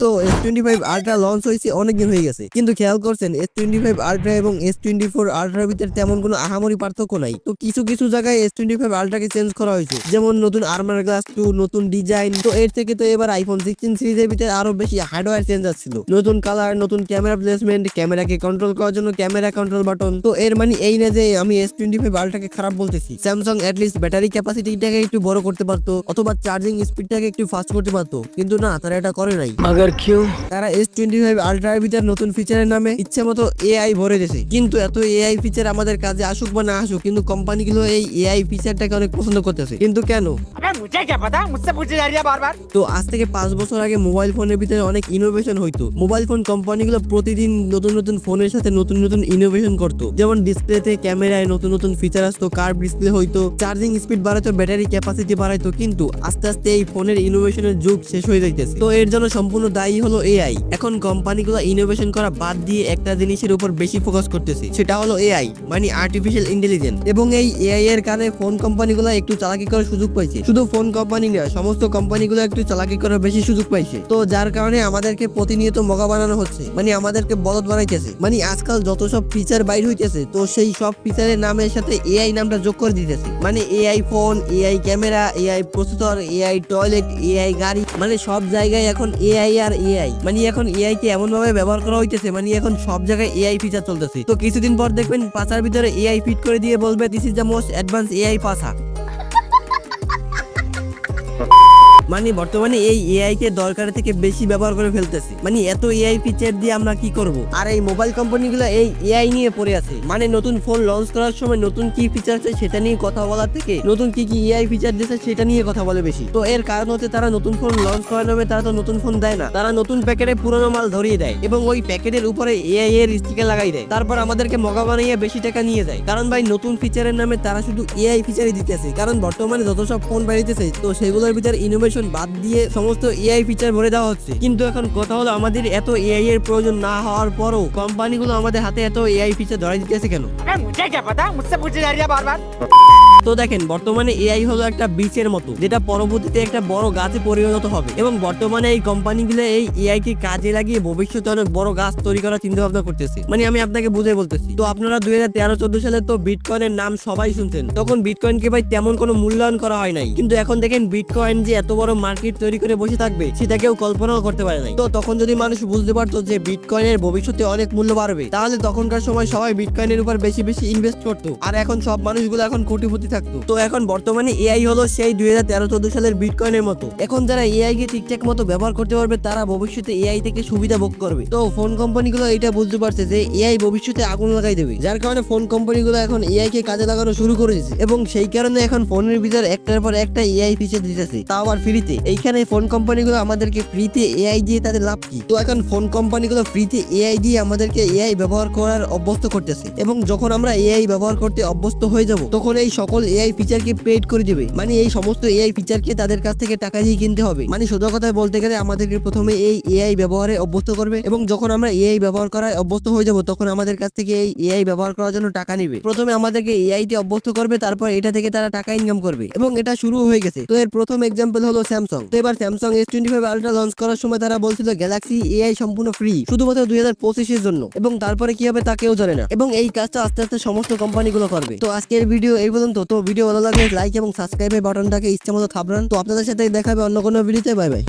তো S25 ultra launch হয়েছে অনেকদিন হয়ে গেছে, কিন্তু খেয়াল করছেন S25 আলট্রা এবং S24 আলট্রার ভিতরে তেমন কোনো আহামরি পার্থক্য নাই। তো কিছু কিছু জায়গায় S25 আলট্রাকে চেঞ্জ করা হয়েছে, যেমন নতুন আর্মার গ্লাস 2, নতুন ডিজাইন। তো এর থেকে তো এবার আইফোন 16 সিরিজের ভিতরে আরো বেশি হার্ডওয়্যার চেঞ্জ আসছিল, নতুন কালার, নতুন ক্যামেরা প্লেসমেন্ট, ক্যামেরাকে কন্ট্রোল করার জন্য ক্যামেরা কন্ট্রোল বাটন। তো এর মানে এই না যে আমি S25 আলট্রাকে খারাপ বলতেছি। স্যামসাং অ্যাটলিস্ট ব্যাটারি ক্যাপাসিটিটাকে একটু বড় করতে পারতো, অথবা চার্জিং স্পিডটাকে একটু ফাস্ট করতে পারতো, কিন্তু না, তারা এটা করে নাই। मगर क्यों? তারা S25 আলট্রার ভিতরে নতুন ফিচারের নামে ইচ্ছে মতো এআই ভরে দিয়েছে। কিন্তু এত এআই ফিচার আমাদের কাজে আসুক বা না আসুক, কিন্তু কোম্পানিগুলো এই এআই ফিচারটাকে অনেক পছন্দ করতেছে। কিন্তু কেন? अबे मुझे क्या पता, मुझसे पूछी जा रही है बार बार। তো আজ থেকে 5 বছর আগে মোবাইল ফোনের ভিতরে অনেক ইনোভেশন হইতো। মোবাইল ফোন কোম্পানিগুলো প্রতিদিন নতুন নতুন ফোনের সাথে নতুন নতুন ইনোভেশন করতো, যেমন ডিসপ্লেতে ক্যামেরায় নতুন নতুন ফিচার আসতো, কার্ভ ডিসপ্লে হইতো, চার্জিং স্পিড বাড়াতো, ব্যাটারি ক্যাপাসিটি বাড়াইতো। কিন্তু আস্তে আস্তে এই ফোনের ইনোভেশনের যুগ শেষ হয়ে যাইতেছে। তো এর জন্য সম্পূর্ণ দায়ী হলো এআই। এখন কোম্পানিগুলো ইনোভেশন করা বাদ দিয়ে একটা জিনিসের উপর বেশি ফোকাস করতেছে, সেটা হলো এআই, মানে আর্টিফিশিয়াল ইন্টেলিজেন্স। এবং এই এআই এর কারণে ফোন কোম্পানিগুলো একটু চালাকি করার সুযোগ পাইছে। শুধু ফোন কোম্পানি না, সমস্ত কোম্পানিগুলো একটু চালাকি করার বেশি সুযোগ পাইছে। তো যার কারণে আমাদেরকে প্রতিনিয়ত মগা বানানো হচ্ছে, মানে আমাদেরকে বলদ বানাইতেছে। মানে আজকাল যত সব ফিচার বাইর হইতেছে, তো সেই সব ফিচারের নামের সাথে এআই নামটা যোগ করে দিতেছে। মানে AI phone, AI camera, AI processor, AI toilet, AI গাড়ি, মানে সব জায়গায় এখন এআই আর এআই। মানে এখন এআই কে এমন ভাবে ব্যবহার করা হইতেছে, মানে এখন সব জায়গায় এআই ফিচার চলতেছে। তো কিছুদিন পর দেখবেন পাছার ভিতরে এআই ফিট করে দিয়ে বলবে this is the most advance AI পাছা। মানে বর্তমানে এই এআই কে দরকার থেকে বেশি ব্যবহার করে ফেলতেছে। মানে এত এআই ফিচার দিয়ে আমরা কি করব? আর এই মোবাইল কোম্পানিগুলো এই এআই নিয়ে পড়ে আছে। মানে নতুন ফোন লঞ্চ করার সময় নতুন কি ফিচার আছে সেটা নিয়ে কথা বলার থেকে নতুন কি কি এআই ফিচার দিয়েছে সেটা নিয়ে কথা বলে বেশি। তো এর কারণ হচ্ছে তারা নতুন ফোন লঞ্চ করার নামে তারা তো নতুন ফোন দেয় না, তারা নতুন প্যাকেটে পুরনো মাল ধরিয়ে দেয় এবং ওই প্যাকেটের উপরে এআই এর স্টিকার লাগাই দেয়। তারপর আমাদেরকে মগা বানিয়ে বেশি টাকা নিয়ে যায়। কারণ ভাই নতুন ফিচারের নামে তারা শুধু এআই ফিচারই দিতেছে। কারণ বর্তমানে যত সব ফোন বেরিয়েছে, তো সেগুলোর ভিতরে ইনোভেশন বাদ দিয়ে সমস্ত এআই ফিচার ভরে দেওয়া হচ্ছে। কিন্তু এখন কথা হলো, আমাদের এত এআই এর প্রয়োজন না হওয়ার পরও কোম্পানিগুলো আমাদের হাতে এত এআই ফিচার ধরাই দিতেছে কেন? अबे मुझे क्या पता, मुझसे पूछी जा रही है बार बार। তো দেখেন, বর্তমানে এআই হলো একটা বীজের মতো, যেটা পরবর্তীতে একটা বড় গাছে পরিণত হবে। এবং বর্তমানে এই কোম্পানিগুলো এই এআই কে কাজে লাগিয়ে ভবিষ্যতে অনেক বড় গাছ তৈরি করার চিন্তা ভাবনা করতেছে। মানে আমি আপনাকে বুঝে বলতেছি। তো আপনারা 2013-14 সালে তো বিটকয়েনের নাম সবাই শুনছেন। তখন বিটকয়েনকে ভাই তেমন কোনো মূল্যায়ন করা হয় নাই, কিন্তু এখন দেখেন বিটকয়েন যে এত বড় মার্কেট তৈরি করে বসে থাকবে সেটা কেউ কল্পনাও করতে পারে নাই। তো তখন যদি মানুষ বুঝতে পারতো যে বিটকয়েনের ভবিষ্যতে অনেক মূল্য বাড়বে, তাহলে তখনকার সময় সবাই বিটকয়েনের উপর বেশি বেশি ইনভেস্ট করতো, আর এখন সব মানুষগুলো এখন কোটিপতি থাকতো। তো এখন বর্তমানে এআই হলো সেই 2013-14 সালের বিটকয়েনের মতো। এখন যারা এআই কে ঠিকঠাক মতো ব্যবহার করতে পারবে, তারা ভবিষ্যতে এআই থেকে সুবিধা ভোগ করবে। তো ফোন কোম্পানিগুলো এটা বুঝতে পারছে যে এআই ভবিষ্যতে আগুন লাগাই দেবে, যার কারণে ফোন কোম্পানিগুলো এখন এআই কে কাজে লাগানো শুরু করে দিয়েছে। এবং সেই কারণে এখন ফোনের ভিতর একটার পর একটা এআই ফিচার দিতেছে, তাও আবার ফ্রিতে। এইখানে ফোন কোম্পানিগুলো আমাদেরকে ফ্রিতে এআই দিয়ে তাদের লাভ কি? তো এখন ফোন কোম্পানিগুলো ফ্রিতে এআই দিয়ে আমাদেরকে এআই ব্যবহার করার অভ্যস্ত করতেছে। এবং যখন আমরা এআই ব্যবহার করতে অভ্যস্ত হয়ে যাব, তখন এই সকল এআই ফিচারকে পেড করে দিবে। মানে এই সমস্ত এআই ফিচারকে তাদের কাছ থেকে টাকা দিয়ে কিনতে হবে। মানে সোজা কথায় বলতে গেলে আমাদেরকে প্রথমে এই এআই ব্যবহারে অভ্যস্ত করবে, এবং যখন আমরা এআই ব্যবহার করায় অভ্যস্ত হয়ে যাব, তখন আমাদের কাছ থেকে এই এআই ব্যবহার করার জন্য টাকা নিবে। প্রথমে আমাদেরকে এআই তে অভ্যস্ত করবে, তারপর এটা থেকে তারা টাকা ইনকাম করবে, এবং এটা শুরু হয়ে গেছে। তো এর প্রথম এক্সাম্পল হলো স্যামসাং। তো এবার স্যামসাং S25 আলট্রা লঞ্চ করার সময় তারা বলছিল গ্যালাক্সি এআই সম্পূর্ণ ফ্রি, শুধুমাত্র 2025 এর জন্য, এবং তারপরে কি হবে তা কেউ জানে না। এবং এই কাজটা আস্তে আস্তে সমস্ত কোম্পানিগুলো করবে। তো আজকের ভিডিও এই পর্যন্ত। তো ভিডিও ভালো লাগলে লাইক এবং সাবস্ক্রাইবের বাটনটাকে ইচ্ছা মতো থাপড়ান। তো আপনাদের সাথে দেখা হবে অন্য কোনো ভিডিওতে। Bye bye.